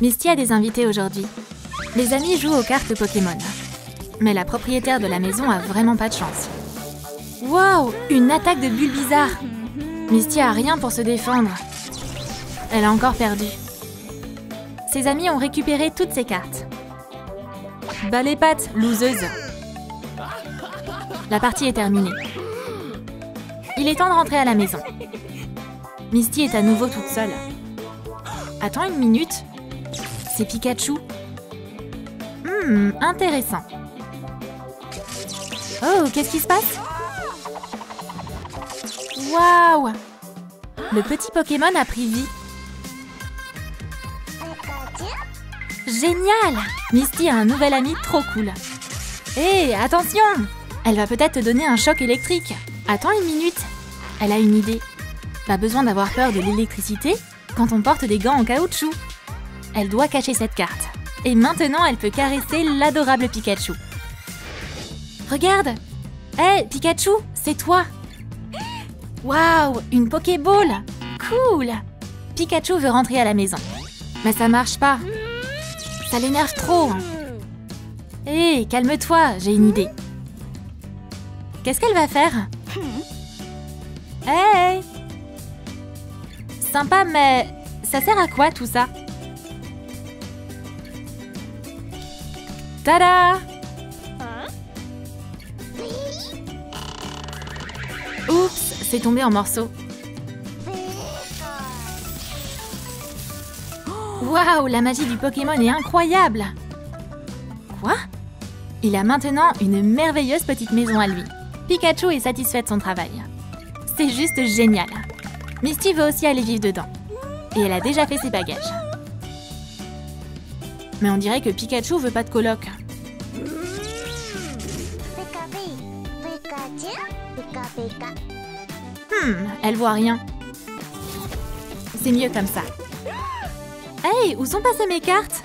Misty a des invités aujourd'hui. Les amis jouent aux cartes Pokémon. Mais la propriétaire de la maison a vraiment pas de chance. Waouh! Une attaque de Bulbizarre! Misty a rien pour se défendre. Elle a encore perdu. Ses amis ont récupéré toutes ses cartes. Bas les pattes, loseuse! La partie est terminée. Il est temps de rentrer à la maison. Misty est à nouveau toute seule. Attends une minute. C'est Pikachu. Intéressant. Oh, qu'est-ce qui se passe? Waouh! Le petit Pokémon a pris vie. Génial! Misty a un nouvel ami trop cool. Hé, attention! Elle va peut-être te donner un choc électrique. Attends une minute. Elle a une idée. Pas besoin d'avoir peur de l'électricité quand on porte des gants en caoutchouc. Elle doit cacher cette carte. Et maintenant, elle peut caresser l'adorable Pikachu. Regarde! Hé, Pikachu, c'est toi! Waouh, une Pokéball! Cool! Pikachu veut rentrer à la maison. Mais ça marche pas. Ça l'énerve trop. Hé, calme-toi, j'ai une idée. Qu'est-ce qu'elle va faire? Hey! Sympa, mais ça sert à quoi tout ça? Tada! Oups, c'est tombé en morceaux. Waouh, la magie du Pokémon est incroyable! Quoi? Il a maintenant une merveilleuse petite maison à lui. Pikachu est satisfait de son travail. C'est juste génial. Misty veut aussi aller vivre dedans. Et elle a déjà fait ses bagages. Mais on dirait que Pikachu veut pas de coloc. Elle voit rien. C'est mieux comme ça. Hey, où sont passées mes cartes?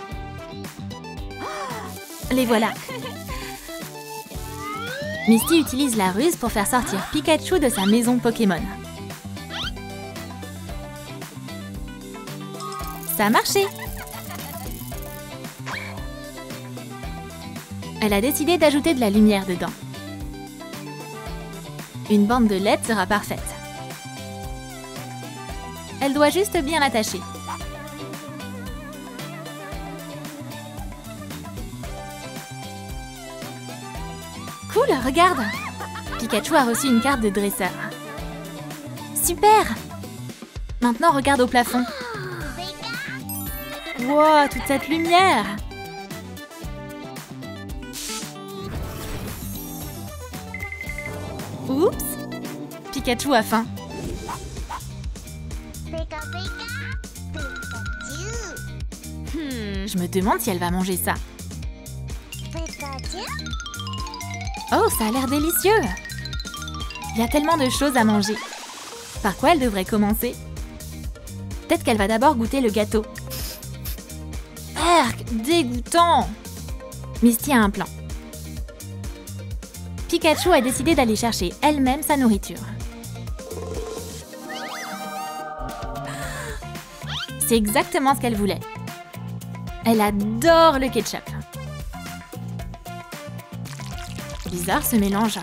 Les voilà. Misty utilise la ruse pour faire sortir Pikachu de sa maison Pokémon. Ça a marché! Elle a décidé d'ajouter de la lumière dedans. Une bande de LED sera parfaite. Elle doit juste bien l'attacher. Cool, regarde! Pikachu a reçu une carte de dresseur. Super! Maintenant, regarde au plafond. Wow, toute cette lumière! Oups! Pikachu a faim. Je me demande si elle va manger ça. Oh, ça a l'air délicieux! Il y a tellement de choses à manger. Par quoi elle devrait commencer? Peut-être qu'elle va d'abord goûter le gâteau. Arc, dégoûtant! Misty a un plan. Pikachu a décidé d'aller chercher elle-même sa nourriture. C'est exactement ce qu'elle voulait. Elle adore le ketchup. Bizarre ce mélange.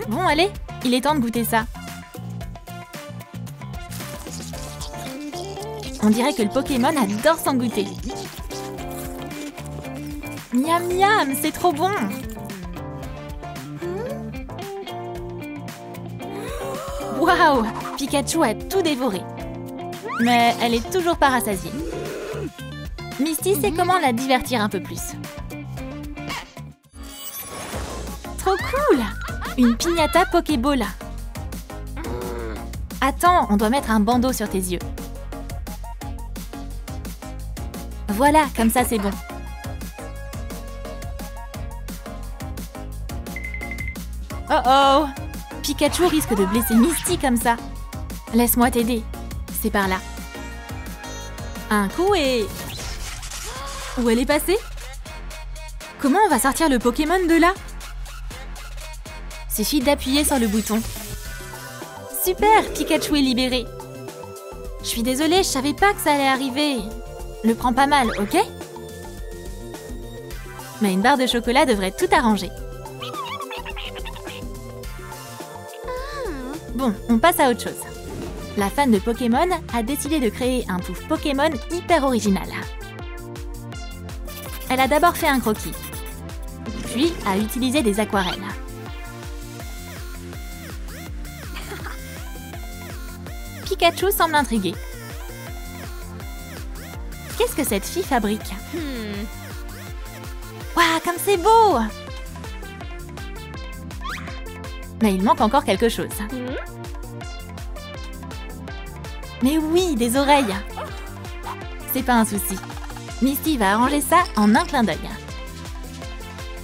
Bon, allez, il est temps de goûter ça. On dirait que le Pokémon adore s'en goûter. Miam miam, c'est trop bon! Waouh! Pikachu a tout dévoré. Mais elle est toujours pas rassasiée. Misty sait comment la divertir un peu plus. Trop cool! Une piñata Pokéball. Attends, on doit mettre un bandeau sur tes yeux. Voilà, comme ça c'est bon. Oh oh! Pikachu risque de blesser Misty comme ça. Laisse-moi t'aider. C'est par là. Un coup et... Où elle est passée? Comment on va sortir le Pokémon de là? Suffit d'appuyer sur le bouton. Super! Pikachu est libéré. Je suis désolée, je savais pas que ça allait arriver. Le prends pas mal, ok? Mais une barre de chocolat devrait tout arranger. Bon, on passe à autre chose. La fan de Pokémon a décidé de créer un pouf Pokémon hyper original. Elle a d'abord fait un croquis, puis a utilisé des aquarelles. Pikachu semble intrigué. Qu'est-ce que cette fille fabrique? Waouh, comme c'est beau! Mais il manque encore quelque chose. Mais oui, des oreilles! C'est pas un souci. Misty va arranger ça en un clin d'œil.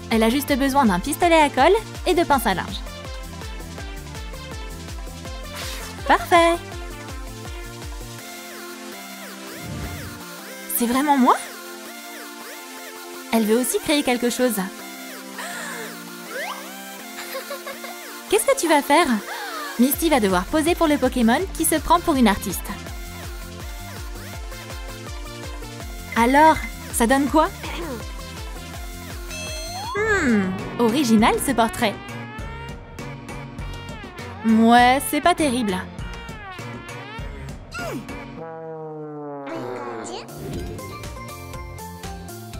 Elle a juste besoin d'un pistolet à colle et de pince à linge. Parfait! C'est vraiment moi? Elle veut aussi créer quelque chose. Qu'est-ce que tu vas faire? Misty va devoir poser pour le Pokémon qui se prend pour une artiste. Alors, ça donne quoi? Original ce portrait. Ouais, c'est pas terrible.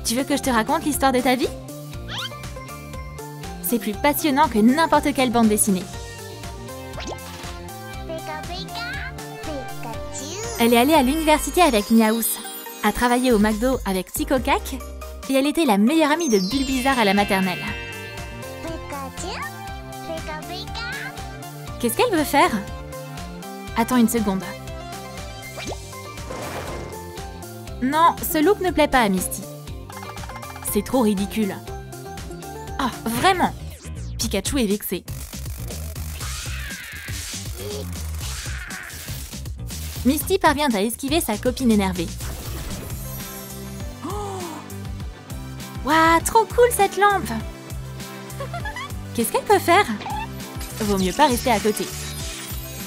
Tu veux que je te raconte l'histoire de ta vie? C'est plus passionnant que n'importe quelle bande dessinée. Elle est allée à l'université avec Miaous, a travaillé au McDo avec Psychocac et elle était la meilleure amie de Bulbizarre à la maternelle. Qu'est-ce qu'elle veut faire? Attends une seconde. Non, ce look ne plaît pas à Misty. C'est trop ridicule. Oh, vraiment? Pikachu est vexé. Misty parvient à esquiver sa copine énervée. Waouh, trop cool cette lampe! Qu'est-ce qu'elle peut faire? Vaut mieux pas rester à côté.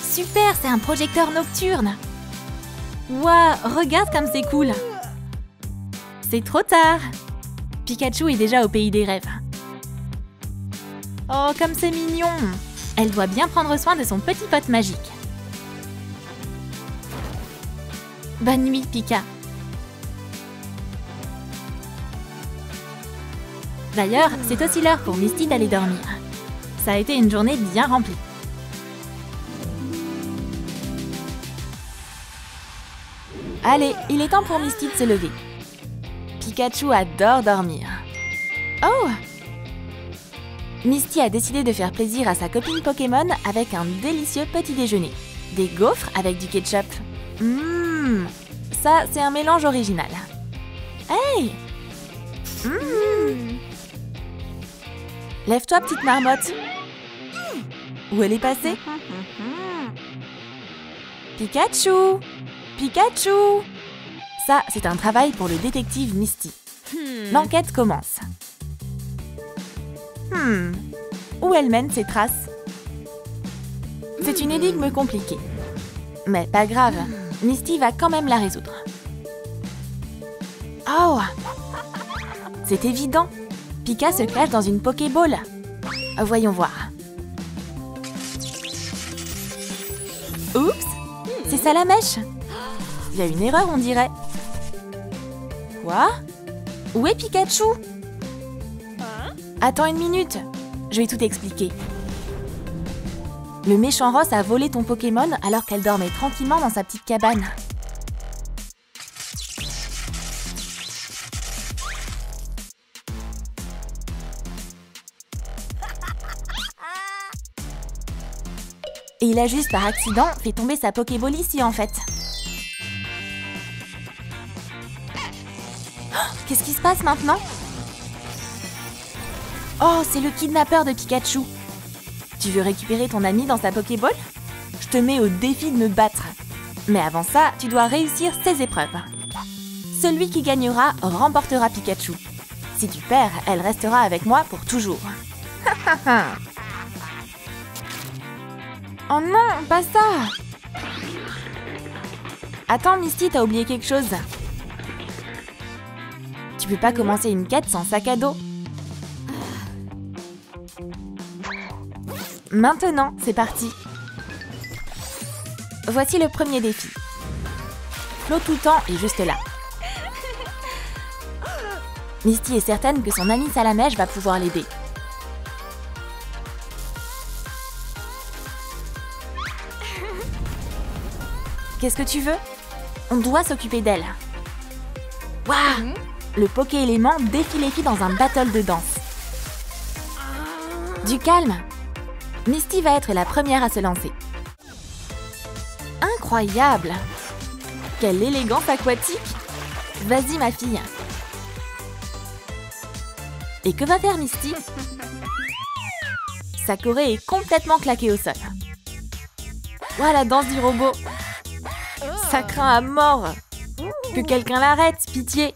Super, c'est un projecteur nocturne! Waouh, regarde comme c'est cool! C'est trop tard! Pikachu est déjà au pays des rêves. Oh, comme c'est mignon! Elle doit bien prendre soin de son petit pote magique. Bonne nuit, Pika. D'ailleurs, c'est aussi l'heure pour Misty d'aller dormir. Ça a été une journée bien remplie. Allez, il est temps pour Misty de se lever. Pikachu adore dormir. Oh! Misty a décidé de faire plaisir à sa copine Pokémon avec un délicieux petit déjeuner. Des gaufres avec du ketchup. Ça, c'est un mélange original. Hey! Lève-toi, petite marmotte. Où elle est passée? Pikachu! Pikachu! Ça, c'est un travail pour le détective Misty. L'enquête commence. Où elle mène ces traces? C'est une énigme compliquée. Mais pas grave, Misty va quand même la résoudre. Oh! C'est évident. Pika se cache dans une Pokéball. Voyons voir. Oups! C'est ça la mèche? Il y a une erreur, on dirait. Quoi? Où est Pikachu? Attends une minute. Je vais tout expliquer. Le méchant Ross a volé ton Pokémon alors qu'elle dormait tranquillement dans sa petite cabane. Et il a juste par accident fait tomber sa Pokéball ici en fait. Oh, qu'est-ce qui se passe maintenant? Oh, c'est le kidnappeur de Pikachu. Tu veux récupérer ton ami dans sa Pokéball? Je te mets au défi de me battre. Mais avant ça, tu dois réussir ces épreuves. Celui qui gagnera remportera Pikachu. Si tu perds, elle restera avec moi pour toujours. Oh non, pas ça! Attends, Misty, t'as oublié quelque chose. Tu peux pas commencer une quête sans sac à dos. Maintenant, c'est parti. Voici le premier défi. Flo Toutan est juste là. Misty est certaine que son amie Salamèche va pouvoir l'aider. Qu'est-ce que tu veux? On doit s'occuper d'elle. Waouh! Le Poké-élément défie les filles dans un battle de danse. Du calme. Misty va être la première à se lancer. Incroyable! Quelle élégance aquatique! Vas-y ma fille! Et que va faire Misty? Sa corée est complètement claquée au sol. Ouah, la danse du robot! Ça craint à mort! Que quelqu'un l'arrête, pitié!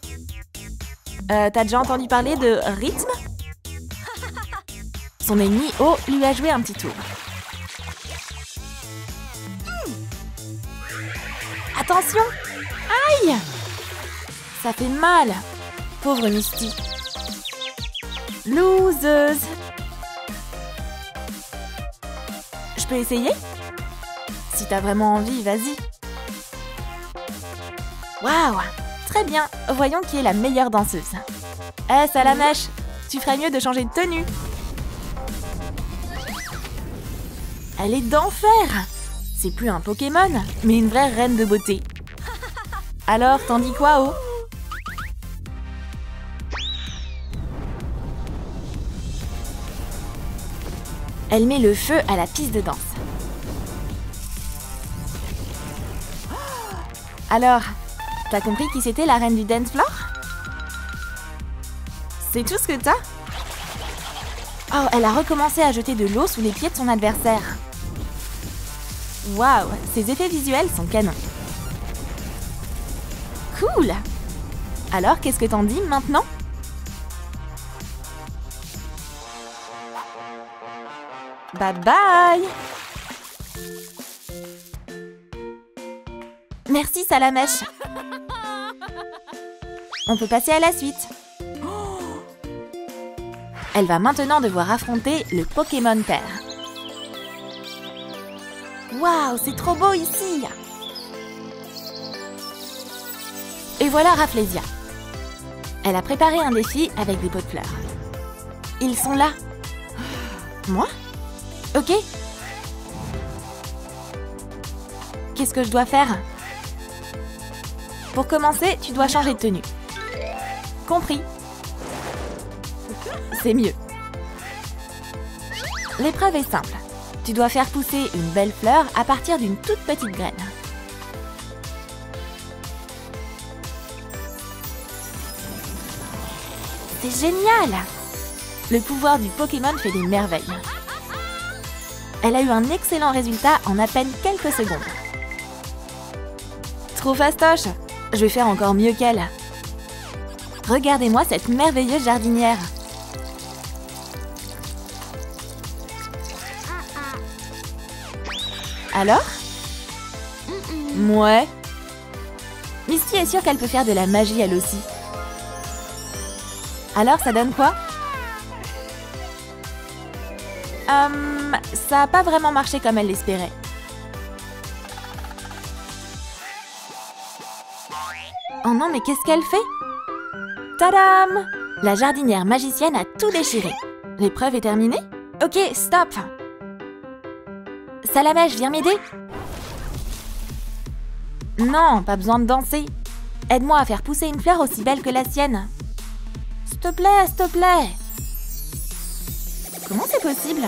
T'as déjà entendu parler de rythme? Son ennemi O lui a joué un petit tour. Attention! Aïe! Ça fait mal! Pauvre Misty. Loseuse! Je peux essayer? Si t'as vraiment envie, vas-y. Waouh! Très bien, voyons qui est la meilleure danseuse. Eh, Salamèche, tu ferais mieux de changer de tenue. Elle est d'enfer! C'est plus un Pokémon, mais une vraie reine de beauté. Alors, t'en dis quoi, Oh? Elle met le feu à la piste de danse. Alors, t'as compris qui c'était la reine du dance floor? C'est tout ce que t'as? Oh, elle a recommencé à jeter de l'eau sous les pieds de son adversaire. Waouh, ces effets visuels sont canons. Cool! Alors, qu'est-ce que t'en dis maintenant? Bye bye! Merci Salamèche. On peut passer à la suite. Elle va maintenant devoir affronter le Pokémon père. Waouh, c'est trop beau ici! Et voilà Rafflesia. Elle a préparé un défi avec des pots de fleurs. Ils sont là. Moi? Ok. Qu'est-ce que je dois faire? Pour commencer, tu dois changer de tenue. Compris. C'est mieux. L'épreuve est simple. Tu dois faire pousser une belle fleur à partir d'une toute petite graine. C'est génial! Le pouvoir du Pokémon fait des merveilles. Elle a eu un excellent résultat en à peine quelques secondes. Trop fastoche! Je vais faire encore mieux qu'elle. Regardez-moi cette merveilleuse jardinière. Alors? Mouais. Misty est sûre qu'elle peut faire de la magie elle aussi. Alors, ça donne quoi? Ça n'a pas vraiment marché comme elle l'espérait. Oh non, mais qu'est-ce qu'elle fait? Tadam! La jardinière magicienne a tout déchiré. L'épreuve est terminée? Ok, stop! Salamèche, viens m'aider? Non, pas besoin de danser. Aide-moi à faire pousser une fleur aussi belle que la sienne. S'il te plaît, s'il te plaît. Comment c'est possible?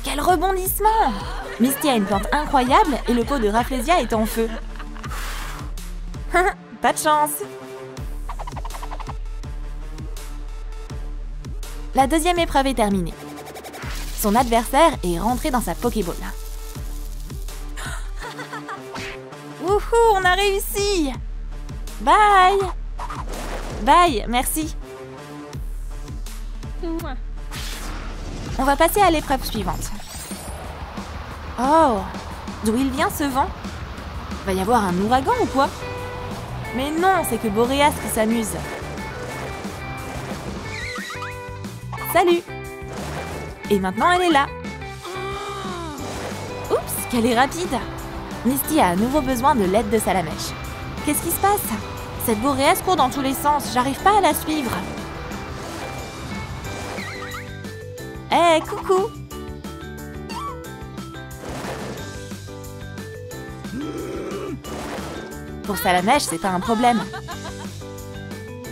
Quel rebondissement! Misty a une plante incroyable et le pot de Rafflesia est en feu. Pas de chance! La deuxième épreuve est terminée. Son adversaire est rentré dans sa Pokéball. Wouhou, on a réussi! Bye! Bye, merci. On va passer à l'épreuve suivante. Oh, d'où il vient ce vent? Va y avoir un ouragan ou quoi? Mais non, c'est que Boréas qui s'amuse. Salut! Et maintenant elle est là. Oups, qu'elle est rapide! Misty a à nouveau besoin de l'aide de Salamèche. Qu'est-ce qui se passe? Cette Boréas court dans tous les sens, j'arrive pas à la suivre. Hé, coucou! Pour Salamèche, c'est pas un problème.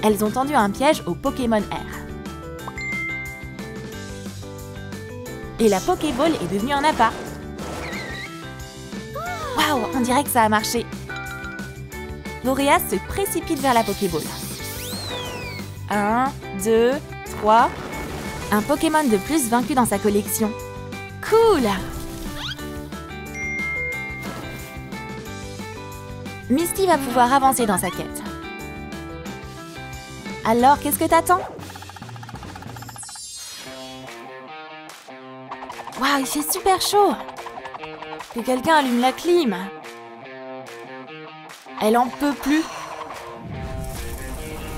Elles ont tendu un piège au Pokémon R. Et la Pokéball est devenue un appât. Waouh, on dirait que ça a marché. Boréas se précipite vers la Pokéball. 1, 2, 3. Un Pokémon de plus vaincu dans sa collection. Cool! Misty va pouvoir avancer dans sa quête. Alors, qu'est-ce que t'attends? Waouh, il fait super chaud! Que quelqu'un allume la clim! Elle en peut plus!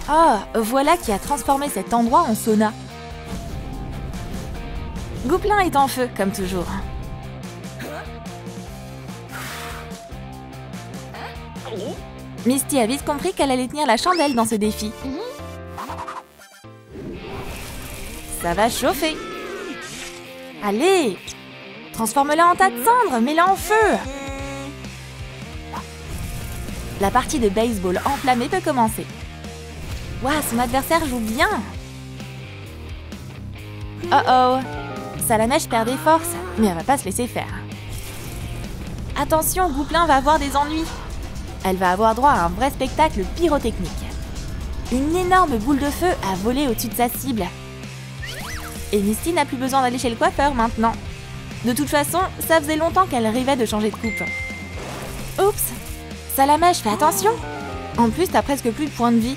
Oh, voilà qui a transformé cet endroit en sauna. Gouplin est en feu, comme toujours. Misty a vite compris qu'elle allait tenir la chandelle dans ce défi. Ça va chauffer. Allez! Transforme-la en tas de cendres, mets-la en feu! La partie de baseball enflammée peut commencer. Waouh, son adversaire joue bien! Oh oh! Salamèche perd des forces, mais elle va pas se laisser faire. Attention, Gouplin va avoir des ennuis. Elle va avoir droit à un vrai spectacle pyrotechnique. Une énorme boule de feu a volé au-dessus de sa cible. Et Misty n'a plus besoin d'aller chez le coiffeur maintenant. De toute façon, ça faisait longtemps qu'elle rêvait de changer de coupe. Oups! Salamèche, fais attention! En plus, t'as presque plus de points de vie.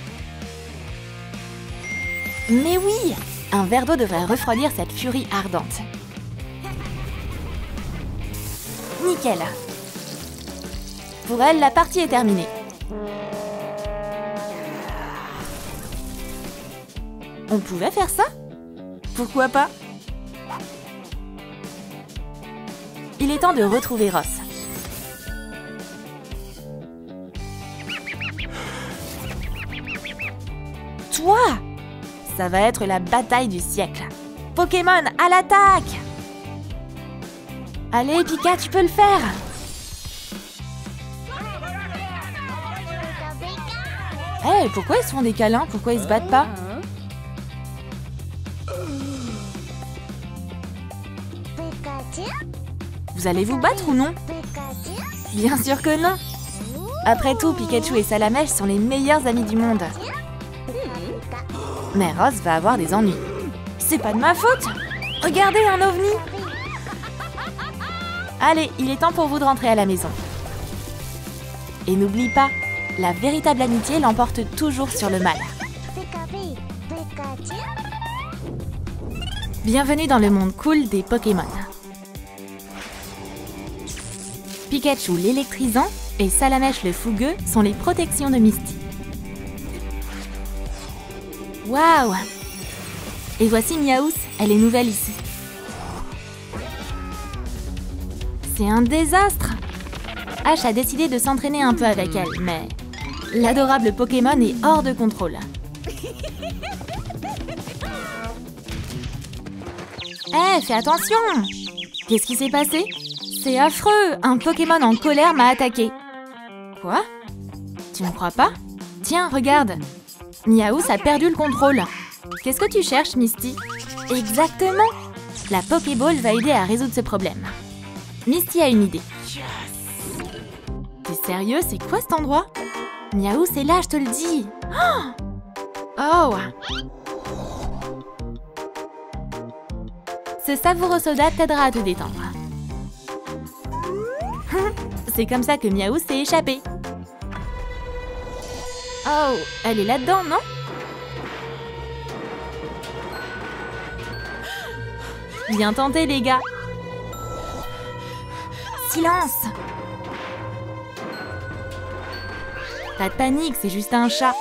Mais oui! Un verre d'eau devrait refroidir cette furie ardente. Nickel! Pour elle, la partie est terminée. On pouvait faire ça? Pourquoi pas? Il est temps de retrouver Ross. Toi! Ça va être la bataille du siècle. Pokémon, à l'attaque! Allez, Pika, tu peux le faire! Hey, pourquoi ils se font des câlins? Pourquoi ils se battent pas? Vous allez vous battre ou non? Bien sûr que non! Après tout, Pikachu et Salamèche sont les meilleurs amis du monde. Mais Ross va avoir des ennuis. C'est pas de ma faute! Regardez, un ovni! Allez, il est temps pour vous de rentrer à la maison. Et n'oublie pas, la véritable amitié l'emporte toujours sur le mal. Bienvenue dans le monde cool des Pokémon. Pikachu l'électrisant et Salamèche le fougueux sont les protections de Misty. Waouh! Et voici Miaouss, elle est nouvelle ici. C'est un désastre! Ash a décidé de s'entraîner un peu avec elle, mais l'adorable Pokémon est hors de contrôle. Hé, fais attention! Qu'est-ce qui s'est passé? C'est affreux! Un Pokémon en colère m'a attaqué. Quoi? Tu ne crois pas? Tiens, regarde! Miaouss a perdu le contrôle. Qu'est-ce que tu cherches, Misty? Exactement! La Pokéball va aider à résoudre ce problème. Misty a une idée. T'es sérieux? C'est quoi cet endroit? Miaouss est là, je te le dis! Oh! Ce savoureux soda t'aidera à te détendre. C'est comme ça que Miaouss s'est échappée. Oh, elle est là-dedans, non? Bien tenté, les gars. Silence! Pas de panique, c'est juste un chat.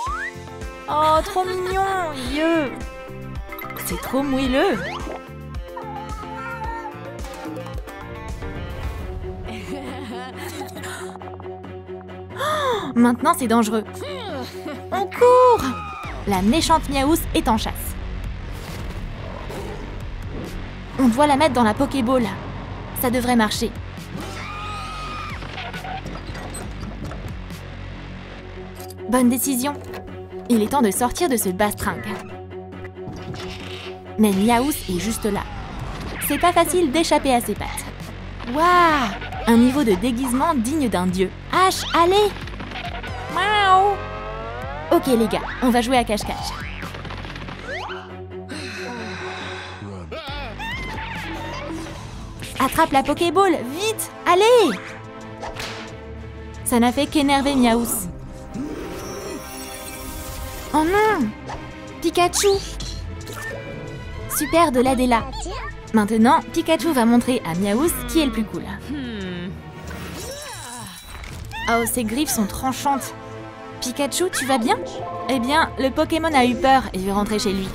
Oh, trop mignon! Yeux! C'est trop moelleux! Oh, maintenant, c'est dangereux. On court! La méchante Miaouss est en chasse. On doit la mettre dans la Pokéball. Ça devrait marcher. Bonne décision. Il est temps de sortir de ce bastringue. Mais Miaouss est juste là. C'est pas facile d'échapper à ses pattes. Waouh! Un niveau de déguisement digne d'un dieu. Ash, allez! Miaou! Ok les gars, on va jouer à cache-cache. Attrape la Pokéball, vite! Allez! Ça n'a fait qu'énerver Miaouss. Oh non! Pikachu! Super, de l'aide est là. Maintenant, Pikachu va montrer à Miaouss qui est le plus cool. Oh, ses griffes sont tranchantes. Pikachu, tu vas bien? Eh bien, le Pokémon a eu peur et veut rentrer chez lui.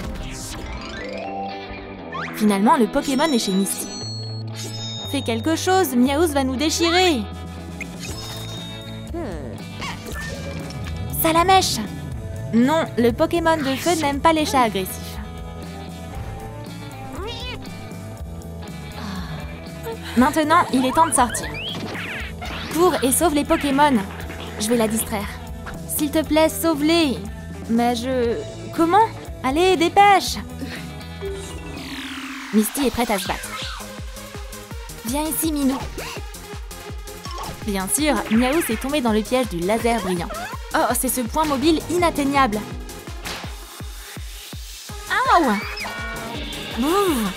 Finalement, le Pokémon est chez Misty. Fais quelque chose, Miaouss va nous déchirer. Salamèche! Non, le Pokémon de feu n'aime pas les chats agressifs. Maintenant, il est temps de sortir. Cours et sauve les Pokémon. Je vais la distraire. S'il te plaît, sauve-les. Mais Comment? Allez, dépêche! Misty est prête à se battre. Viens ici, Minou. Bien sûr, Miaouss est tombé dans le piège du laser brillant. Oh, c'est ce point mobile inatteignable. Aouh! Boum!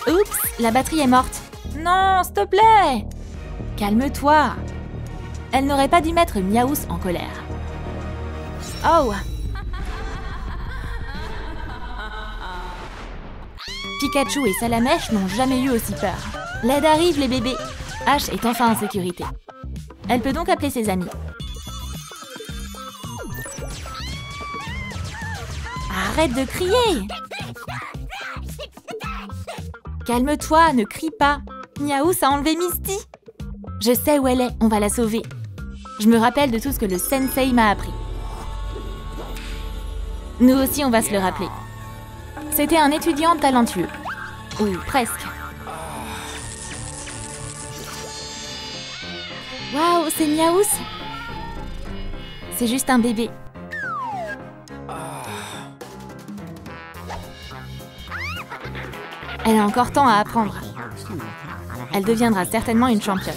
Oups, la batterie est morte. Non, s'il te plaît! Calme-toi. Elle n'aurait pas dû mettre Miaouss en colère. Oh! Pikachu et Salamèche n'ont jamais eu aussi peur. L'aide arrive, les bébés. Ash est enfin en sécurité. Elle peut donc appeler ses amis. Arrête de crier! Calme-toi, ne crie pas. Miaouss a enlevé Misty. Je sais où elle est, on va la sauver. Je me rappelle de tout ce que le sensei m'a appris. Nous aussi, on va se le rappeler. C'était un étudiant talentueux. Ou presque. Waouh, c'est Miaouss. C'est juste un bébé. Elle a encore temps à apprendre. Elle deviendra certainement une championne.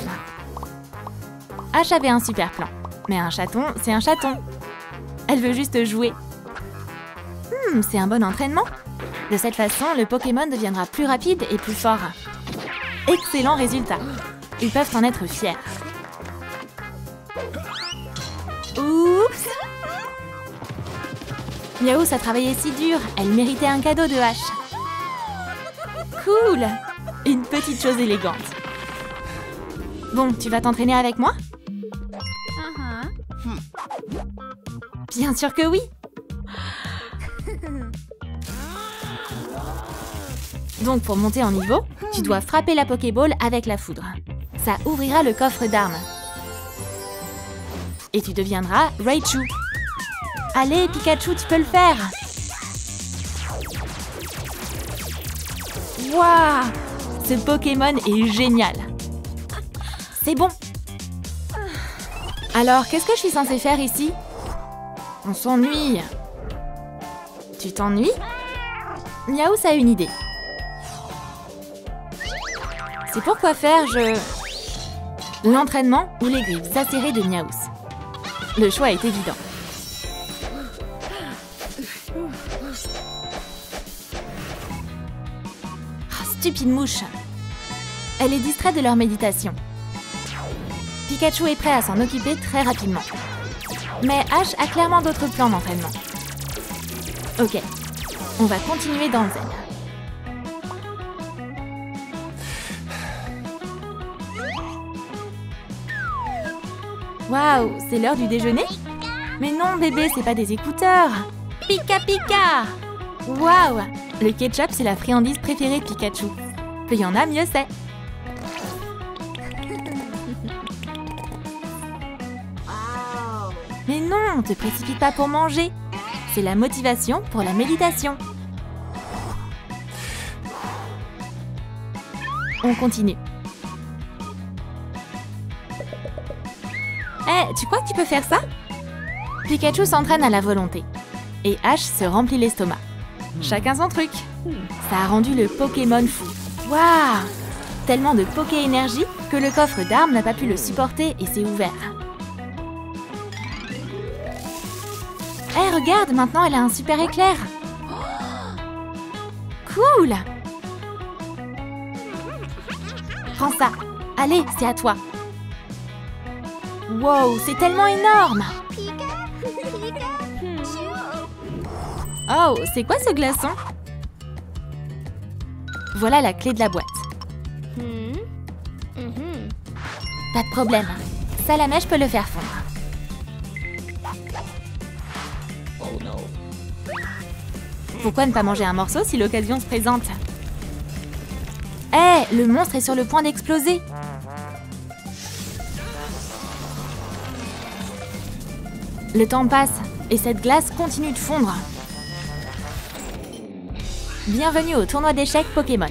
Ash avait un super plan. Mais un chaton, c'est un chaton. Elle veut juste jouer. C'est un bon entraînement. De cette façon, le Pokémon deviendra plus rapide et plus fort. Excellent résultat. Ils peuvent en être fiers. Oups! Miaouss a travaillé si dur, elle méritait un cadeau de Ash. Cool! Une petite chose élégante. Bon, tu vas t'entraîner avec moi? Bien sûr que oui! Donc pour monter en niveau, tu dois frapper la Pokéball avec la foudre. Ça ouvrira le coffre d'armes. Et tu deviendras Raichu. Allez, Pikachu, tu peux le faire! Waouh! Ce Pokémon est génial! C'est bon! Alors, qu'est-ce que je suis censée faire ici? On s'ennuie! Tu t'ennuies? Miaouss a une idée. C'est pourquoi faire l'entraînement ou les griffes acérées de Miaouss. Le choix est évident. Oh, stupide mouche. Elle est distraite de leur méditation. Pikachu est prêt à s'en occuper très rapidement. Mais Ash a clairement d'autres plans d'entraînement. Ok, on va continuer dans le zen. Waouh, c'est l'heure du déjeuner? Mais non, bébé, c'est pas des écouteurs. Pika Pika! Waouh! Le ketchup, c'est la friandise préférée de Pikachu. Plus il y en a, mieux c'est. Mais non, te précipite pas pour manger. C'est la motivation pour la méditation. On continue. Tu crois que tu peux faire ça? Pikachu s'entraîne à la volonté. Et Ash se remplit l'estomac. Chacun son truc. Ça a rendu le Pokémon fou. Waouh! Tellement de Poké-énergie que le coffre d'armes n'a pas pu le supporter et s'est ouvert. Regarde, maintenant elle a un super éclair. Cool! Prends ça. Allez, c'est à toi. Wow, c'est tellement énorme! Oh, c'est quoi ce glaçon? Voilà la clé de la boîte. Pas de problème. Salamèche peut le faire fondre. Pourquoi ne pas manger un morceau si l'occasion se présente? Le monstre est sur le point d'exploser. Le temps passe et cette glace continue de fondre. Bienvenue au tournoi d'échecs Pokémon.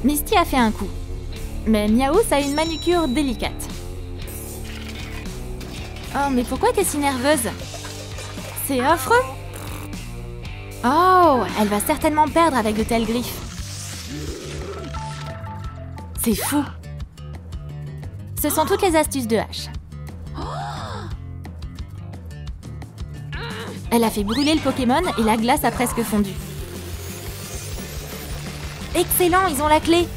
Misty a fait un coup, mais Miaous a une manucure délicate. Oh, mais pourquoi t'es si nerveuse? C'est affreux. Oh, elle va certainement perdre avec de telles griffes. C'est fou. Ce sont toutes les astuces de Ash. Elle a fait brûler le Pokémon et la glace a presque fondu. Excellent, ils ont la clé.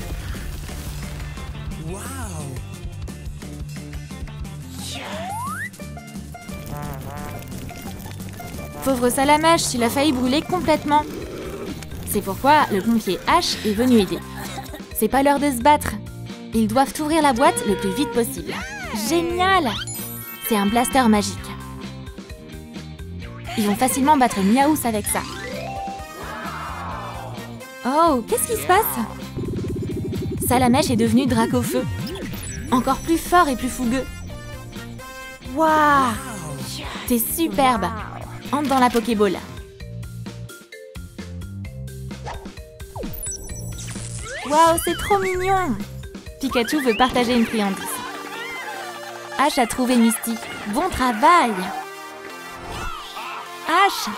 Pauvre Salamèche, il a failli brûler complètement. C'est pourquoi le pompier Ash est venu aider. C'est pas l'heure de se battre. Ils doivent ouvrir la boîte le plus vite possible. Génial! C'est un blaster magique. Ils vont facilement battre Miaous avec ça. Oh, qu'est-ce qui se passe? Salamèche est devenu Dracofeu. Encore plus fort et plus fougueux. Waouh! T'es superbe! Entre dans la Pokéball. Waouh, c'est trop mignon! Pikachu veut partager une friandise. Ash a trouvé Misty. Bon travail! Ash!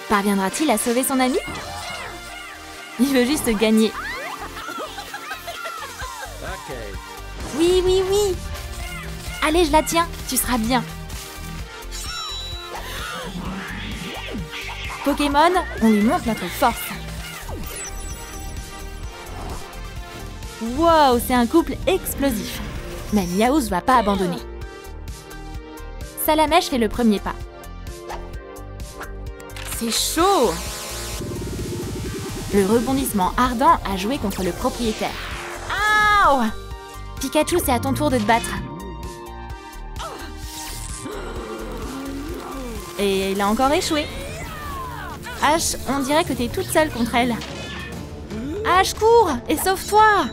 Parviendra-t-il à sauver son ami? Il veut juste gagner. Oui, oui, oui! Allez, je la tiens, tu seras bien. Pokémon, on lui montre notre force. Wow, c'est un couple explosif. Mais Miaous va pas abandonner. Salamèche fait le premier pas. C'est chaud! Le rebondissement ardent a joué contre le propriétaire. Ouh! Pikachu, c'est à ton tour de te battre. Et il a encore échoué. Ash, on dirait que t'es toute seule contre elle. Ash, cours et sauve-toi!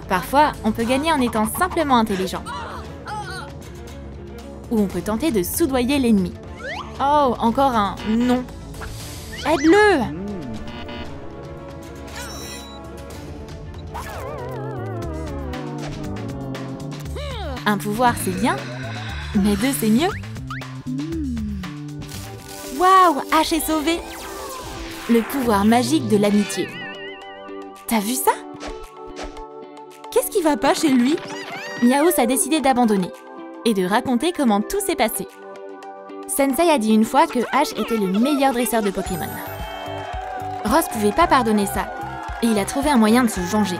Parfois, on peut gagner en étant simplement intelligent. Ou on peut tenter de soudoyer l'ennemi. Oh, encore un non. Aide-le! Un pouvoir, c'est bien, mais deux, c'est mieux. Waouh, Ash est sauvé! Le pouvoir magique de l'amitié. T'as vu ça? Qu'est-ce qui va pas chez lui? Miaous a décidé d'abandonner et de raconter comment tout s'est passé. Sensei a dit une fois que Ash était le meilleur dresseur de Pokémon. Ross pouvait pas pardonner ça et il a trouvé un moyen de se venger.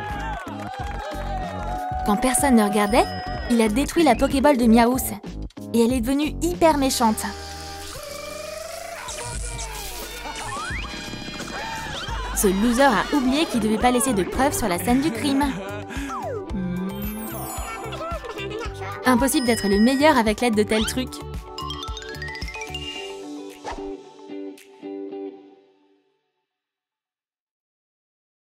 Quand personne ne regardait, il a détruit la Pokéball de Miaous et elle est devenue hyper méchante. Ce loser a oublié qu'il devait pas laisser de preuves sur la scène du crime. Impossible d'être le meilleur avec l'aide de tels trucs.